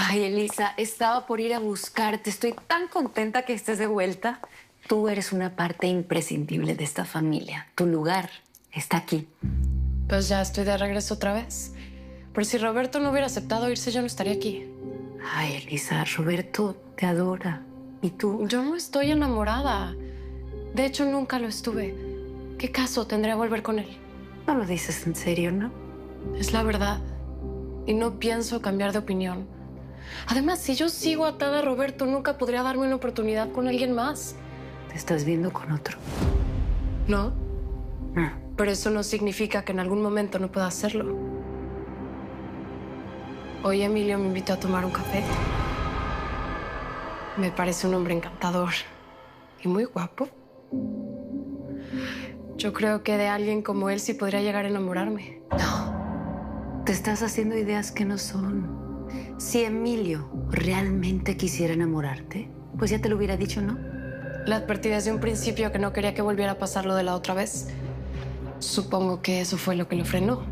Ay, Elisa, estaba por ir a buscarte. Estoy tan contenta que estés de vuelta. Tú eres una parte imprescindible de esta familia. Tu lugar está aquí. Pues ya estoy de regreso otra vez. Pero si Roberto no hubiera aceptado irse, yo no estaría aquí. Ay, Elisa, Roberto te adora. ¿Y tú? Yo no estoy enamorada. De hecho, nunca lo estuve. ¿Qué caso tendría volver con él? No lo dices en serio, ¿no? Es la verdad. Y no pienso cambiar de opinión. Además, si yo sigo atada a Roberto, nunca podría darme una oportunidad con alguien más. Te estás viendo con otro. ¿No? Pero eso no significa que en algún momento no pueda hacerlo. Hoy Emilio me invitó a tomar un café. Me parece un hombre encantador y muy guapo. Yo creo que de alguien como él sí podría llegar a enamorarme. No. Te estás haciendo ideas que no son. Si Emilio realmente quisiera enamorarte, pues ya te lo hubiera dicho, ¿no? Le advertí desde un principio que no quería que volviera a pasar lo de la otra vez. Supongo que eso fue lo que lo frenó.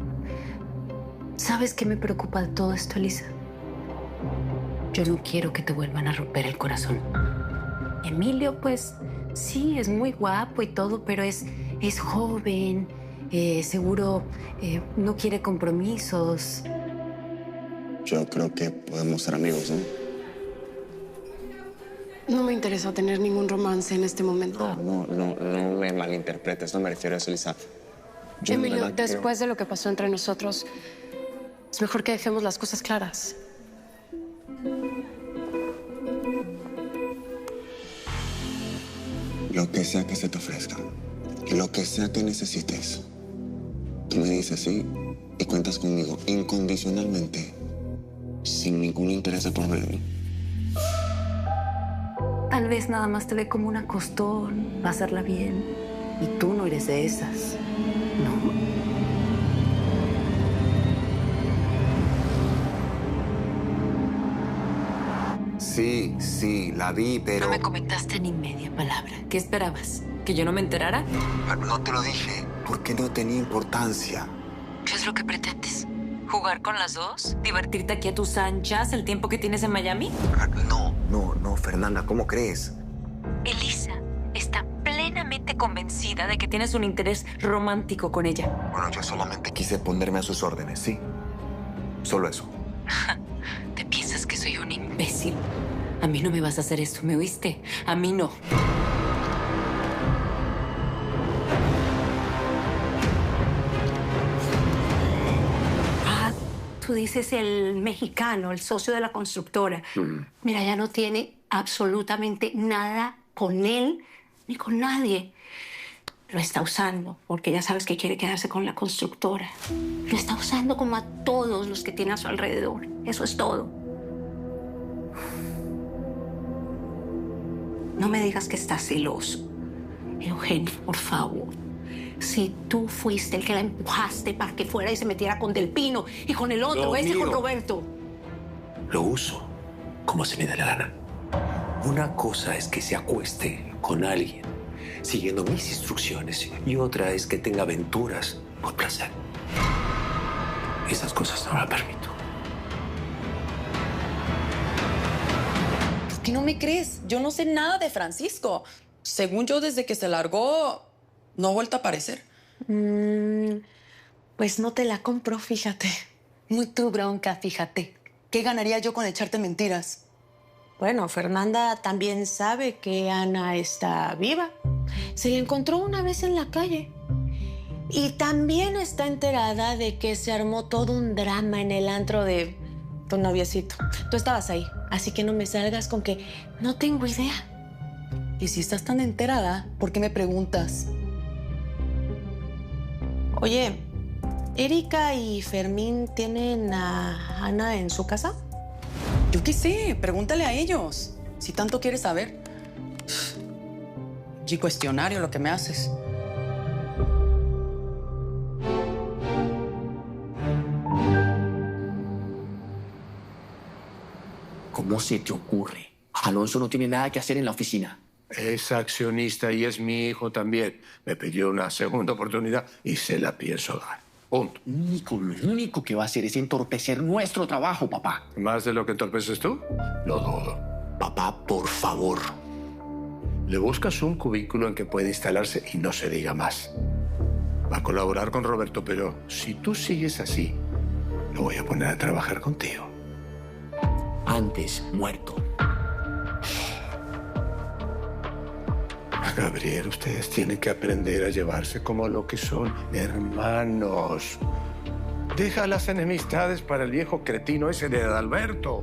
¿Sabes qué me preocupa de todo esto, Elisa? Yo no quiero que te vuelvan a romper el corazón. Emilio, pues, sí, es muy guapo y todo, pero es joven, seguro no quiere compromisos. Yo creo que podemos ser amigos, ¿no? No me interesa tener ningún romance en este momento. No me malinterpretes, no me refiero a eso, Lisa. Yo en Emilio, verdad creo- después de lo que pasó entre nosotros, es mejor que dejemos las cosas claras. Lo que sea que se te ofrezca, y lo que sea que necesites, tú me dices sí y cuentas conmigo incondicionalmente, sin ningún interés de por medio. Tal vez nada más te ve como una costón, pasarla bien. Y tú no eres de esas, ¿no? Sí, la vi, pero... No me comentaste ni media palabra. ¿Qué esperabas? ¿Que yo no me enterara? Pero no te lo dije, porque no tenía importancia. ¿Qué es lo que pretendes? ¿Jugar con las dos? ¿Divertirte aquí a tus anchas el tiempo que tienes en Miami? No, Fernanda, ¿cómo crees? Elisa está plenamente convencida de que tienes un interés romántico con ella. Bueno, yo solamente quise ponerme a sus órdenes, ¿sí? Solo eso. ¿Te piensas que soy un imbécil? A mí no me vas a hacer esto, ¿me oíste? A mí no. Tú dices el mexicano, el socio de la constructora. Mira, ya no tiene absolutamente nada con él ni con nadie. Lo está usando porque ya sabes que quiere quedarse con la constructora. Lo está usando como a todos los que tiene a su alrededor. Eso es todo. No me digas que estás celoso. Eugenio, por favor. Si tú fuiste el que la empujaste para que fuera y se metiera con Del Pino y con el otro, con Roberto. Lo uso como se me da la gana. Una cosa es que se acueste con alguien siguiendo mis instrucciones y otra es que tenga aventuras por placer. Esas cosas no las permito. ¿Por qué no me crees? Yo no sé nada de Francisco. Según yo, desde que se largó, no ha vuelto a aparecer. Pues no te la compro, fíjate. Muy tu bronca, fíjate. ¿Qué ganaría yo con echarte mentiras? Bueno, Fernanda también sabe que Ana está viva. Se la encontró una vez en la calle. Y también está enterada de que se armó todo un drama en el antro de tu noviecito. Tú estabas ahí, así que no me salgas con que no tengo idea. Y si estás tan enterada, ¿por qué me preguntas? Oye, ¿Erika y Fermín tienen a Ana en su casa? Yo qué sé, pregúntale a ellos. Si tanto quieres saber. Y cuestionario lo que me haces. ¿Cómo se te ocurre? Alonso no tiene nada que hacer en la oficina. Es accionista y es mi hijo también. Me pidió una segunda oportunidad y se la pienso dar. Punto. Lo único que va a hacer es entorpecer nuestro trabajo, papá. ¿Más de lo que entorpeces tú? Lo dudo. Papá, por favor. Le buscas un cubículo en que pueda instalarse y no se diga más. Va a colaborar con Roberto, pero si tú sigues así, lo voy a poner a trabajar contigo. Antes muerto. Gabriel, ustedes tienen que aprender a llevarse como lo que son, hermanos. Deja las enemistades para el viejo cretino ese de Adalberto.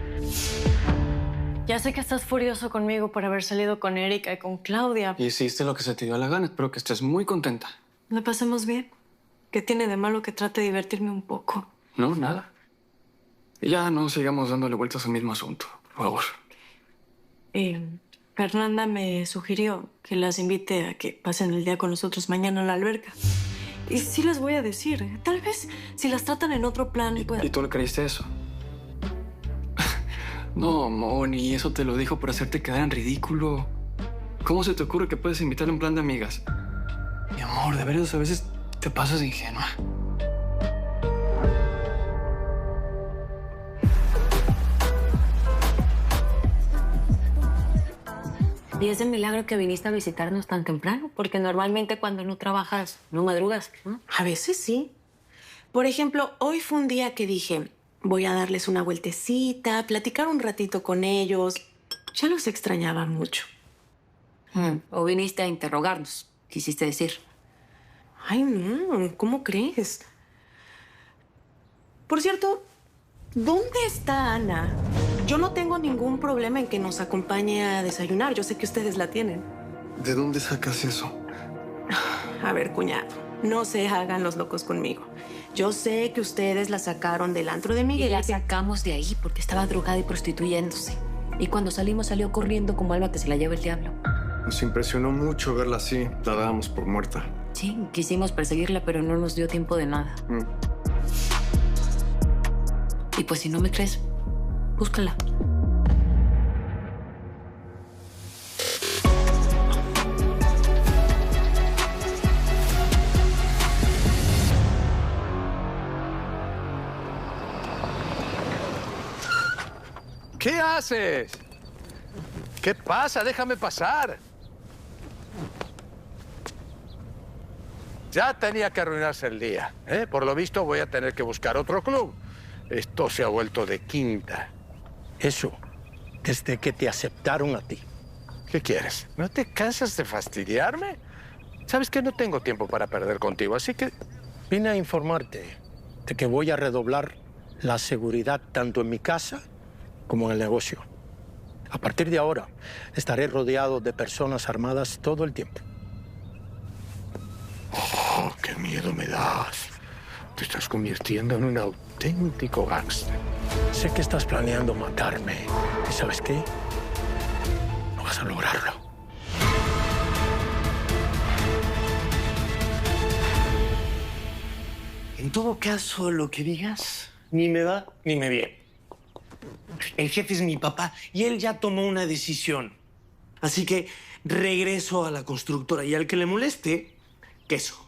Ya sé que estás furioso conmigo por haber salido con Erika y con Claudia. Hiciste lo que se te dio la gana. Espero que estés muy contenta. ¿La pasemos bien? ¿Qué tiene de malo que trate de divertirme un poco? No, nada. Y ya no sigamos dándole vueltas al mismo asunto, por favor. Fernanda me sugirió que las invite a que pasen el día con nosotros mañana en la alberca. Y sí les voy a decir, tal vez si las tratan en otro plan... ¿Y tú le creíste eso? No, Moni, eso te lo dijo por hacerte quedar en ridículo. ¿Cómo se te ocurre que puedes invitar en plan de amigas? Mi amor, de veras a veces te pasas de ingenua. Y es de milagro que viniste a visitarnos tan temprano, porque normalmente cuando no trabajas, no madrugas, ¿no? A veces sí. Por ejemplo, hoy fue un día que dije, voy a darles una vueltecita, platicar un ratito con ellos. Ya los extrañaba mucho. O viniste a interrogarnos, quisiste decir. Ay, no, ¿cómo crees? Por cierto, ¿dónde está Ana? Yo no tengo ningún problema en que nos acompañe a desayunar. Yo sé que ustedes la tienen. ¿De dónde sacas eso? A ver, cuñado, no se hagan los locos conmigo. Yo sé que ustedes la sacaron del antro de Miguel. Y la sacamos de ahí porque estaba drogada y prostituyéndose. Y cuando salimos salió corriendo como alma que se la lleva el diablo. Nos impresionó mucho verla así. La dábamos por muerta. Sí, quisimos perseguirla, pero no nos dio tiempo de nada. Y pues si no me crees, búscala. ¿Qué haces? ¿Qué pasa? Déjame pasar. Ya tenía que arruinarse el día, ¿eh? Por lo visto voy a tener que buscar otro club. Esto se ha vuelto de quinta. Eso, desde que te aceptaron a ti. ¿Qué quieres? ¿No te cansas de fastidiarme? Sabes que no tengo tiempo para perder contigo, así que... Vine a informarte de que voy a redoblar la seguridad tanto en mi casa como en el negocio. A partir de ahora, estaré rodeado de personas armadas todo el tiempo. Oh, qué miedo me das. Te estás convirtiendo en un auténtico gángster. Sé que estás planeando matarme. ¿Y sabes qué? No vas a lograrlo. En todo caso, lo que digas, ni me va ni me viene. El jefe es mi papá y él ya tomó una decisión. Así que regreso a la constructora y al que le moleste, queso.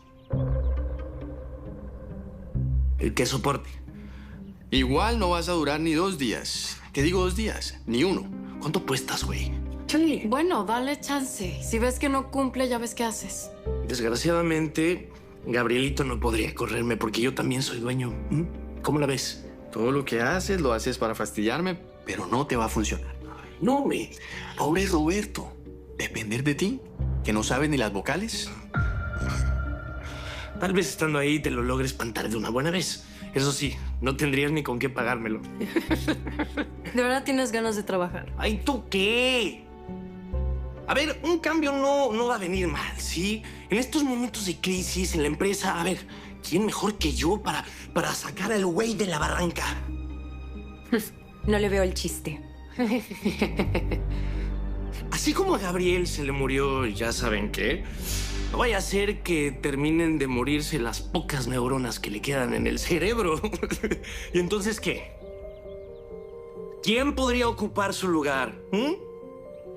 El que soporte. Igual no vas a durar ni 2 días. ¿Qué digo 2 días? Ni 1. ¿Cuánto puestas, güey? Sí, bueno, dale chance. Si ves que no cumple, ya ves qué haces. Desgraciadamente, Gabrielito no podría correrme porque yo también soy dueño. ¿Cómo la ves? Todo lo que haces lo haces para fastidiarme, pero no te va a funcionar. No, Pobre Roberto. ¿Depender de ti? ¿Que no sabes ni las vocales? Tal vez estando ahí te lo logre espantar de una buena vez. Eso sí, no tendrías ni con qué pagármelo. ¿De verdad tienes ganas de trabajar? Ay, ¿tú qué? A ver, un cambio no va a venir mal, ¿sí? En estos momentos de crisis en la empresa, a ver, ¿quién mejor que yo para sacar al güey de la barranca? No le veo el chiste. Así como a Gabriel se le murió, ya saben qué, no vaya a ser que terminen de morirse las pocas neuronas que le quedan en el cerebro. ¿Y entonces qué? ¿Quién podría ocupar su lugar?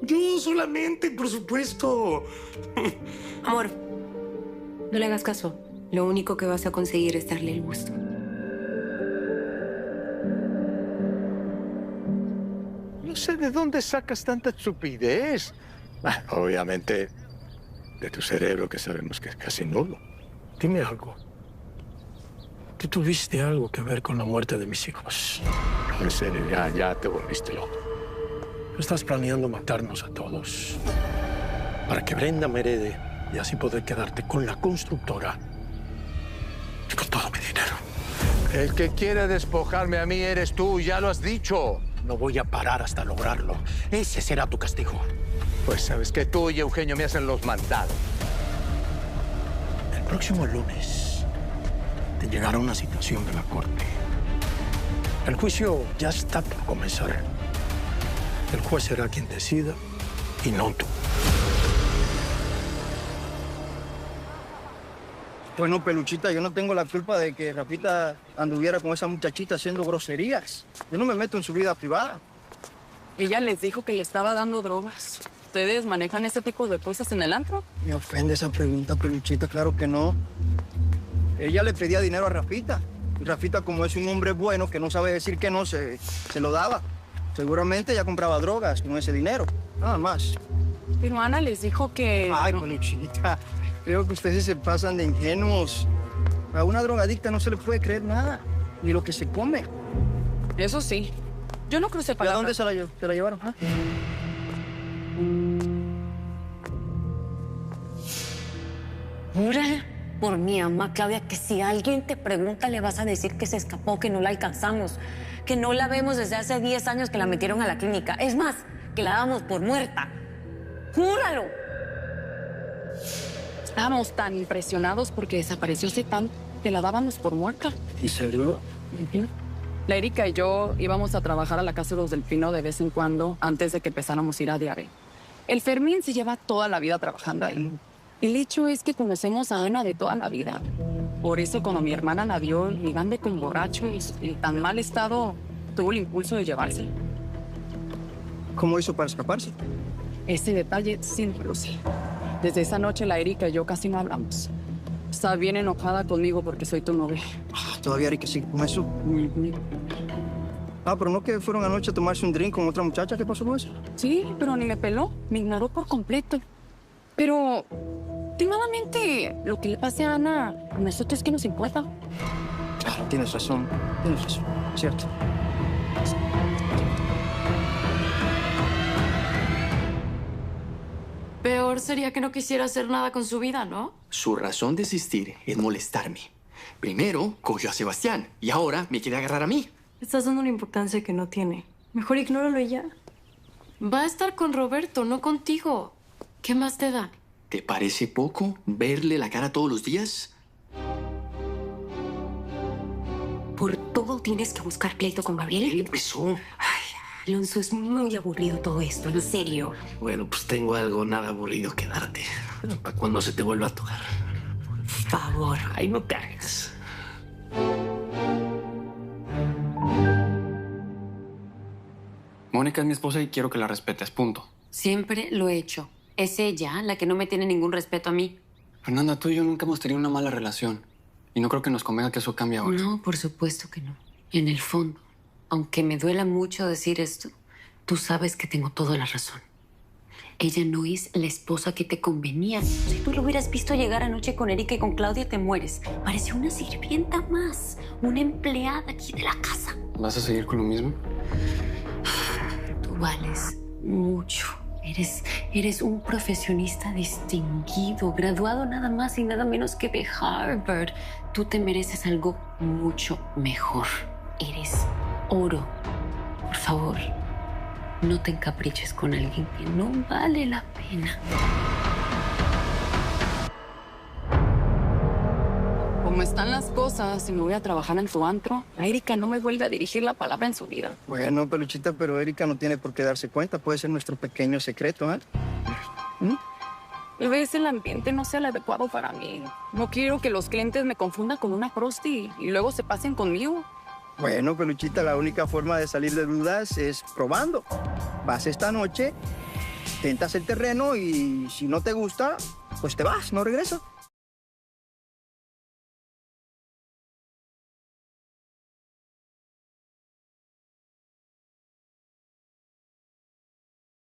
Yo solamente, por supuesto. Amor, no le hagas caso. Lo único que vas a conseguir es darle el gusto. No sé de dónde sacas tanta estupidez. Bueno, obviamente, de tu cerebro, que sabemos que es casi nulo. Dime algo. ¿Tú tuviste algo que ver con la muerte de mis hijos? En serio, ya te volviste loco. Estás planeando matarnos a todos para que Brenda me herede y así poder quedarte con la constructora y con todo mi dinero. El que quiere despojarme a mí eres tú, ya lo has dicho. No voy a parar hasta lograrlo. Ese será tu castigo. Pues sabes que tú y Eugenio me hacen los mandados. El próximo lunes te llegará una citación de la corte. El juicio ya está por comenzar. El juez será quien decida y no tú. Bueno, Peluchita, yo no tengo la culpa de que Rafita anduviera con esa muchachita haciendo groserías. Yo no me meto en su vida privada. Ella les dijo que le estaba dando drogas. ¿Ustedes manejan ese tipo de cosas en el antro? Me ofende esa pregunta, Peluchita, claro que no. Ella le pedía dinero a Rafita. Y Rafita, como es un hombre bueno que no sabe decir que no, se lo daba. Seguramente ella compraba drogas con ese dinero, nada más. Pero Ana les dijo que... Ay, Peluchita, creo que ustedes se pasan de ingenuos. A una drogadicta no se le puede creer nada, ni lo que se come. Eso sí. Yo no crucé ¿A palabras. dónde se la llevaron? ¿Ah? Jura por mi ama, Claudia, que si alguien te pregunta, le vas a decir que se escapó, que no la alcanzamos, que no la vemos desde hace 10 años que la metieron a la clínica. Es más, que la damos por muerta. ¡Júralo! Estábamos tan impresionados porque desapareció hace tanto que la dábamos por muerta. ¿En serio? La Erika y yo íbamos a trabajar a la Casa de los del Pino de vez en cuando antes de que empezáramos a ir a diario. El Fermín se lleva toda la vida trabajando ahí. El hecho es que conocemos a Ana de toda la vida. Por eso cuando mi hermana la vio ligando con borrachos y en tan mal estado, tuvo el impulso de llevarse. ¿Cómo hizo para escaparse? Ese detalle sí no lo sé. Desde esa noche la Erika y yo casi no hablamos. Está bien enojada conmigo porque soy tu novia. Todavía Erika sigue con eso. Pero no que fueron anoche a tomarse un drink con otra muchacha. ¿Qué pasó con eso? Sí, pero ni me peló. Me ignoró por completo. Pero, últimamente, lo que le pase a Ana, a nosotros es que nos importa. Tienes razón, cierto. Peor sería que no quisiera hacer nada con su vida, ¿no? Su razón de existir es molestarme. Primero cogió a Sebastián y ahora me quiere agarrar a mí. Estás dando una importancia que no tiene. Mejor ignóralo y ya. Va a estar con Roberto, no contigo. ¿Qué más te da? ¿Te parece poco verle la cara todos los días? ¿Por todo tienes que buscar pleito con Gabriel? ¿Qué empezó? Ay, Alonso, es muy aburrido todo esto, en serio. Bueno, pues tengo algo nada aburrido que darte. Para cuando se te vuelva a tocar. Por favor. Ay, no te hagas. Mónica es mi esposa y quiero que la respetes, punto. Siempre lo he hecho. Es ella la que no me tiene ningún respeto a mí. Fernanda, tú y yo nunca hemos tenido una mala relación. Y no creo que nos convenga que eso cambie ahora. No, por supuesto que no. En el fondo, aunque me duela mucho decir esto, tú sabes que tengo toda la razón. Ella no es la esposa que te convenía. Si tú lo hubieras visto llegar anoche con Erika y con Claudia, te mueres. Parecía una sirvienta más, una empleada aquí de la casa. ¿Vas a seguir con lo mismo? Tú vales mucho. Eres un profesionista distinguido, graduado nada más y nada menos que de Harvard. Tú te mereces algo mucho mejor. Eres oro. Por favor, no te encapriches con alguien que no vale la pena. Como están las cosas, si me voy a trabajar en tu antro, a Erika no me vuelve a dirigir la palabra en su vida. Bueno, Peluchita, pero Erika no tiene por qué darse cuenta. Puede ser nuestro pequeño secreto, ¿eh? Tal vez el ambiente no sea el adecuado para mí. No quiero que los clientes me confundan con una prosti y luego se pasen conmigo. Bueno, Peluchita, la única forma de salir de dudas es probando. Vas esta noche, tentas el terreno y si no te gusta, pues te vas, no regresas.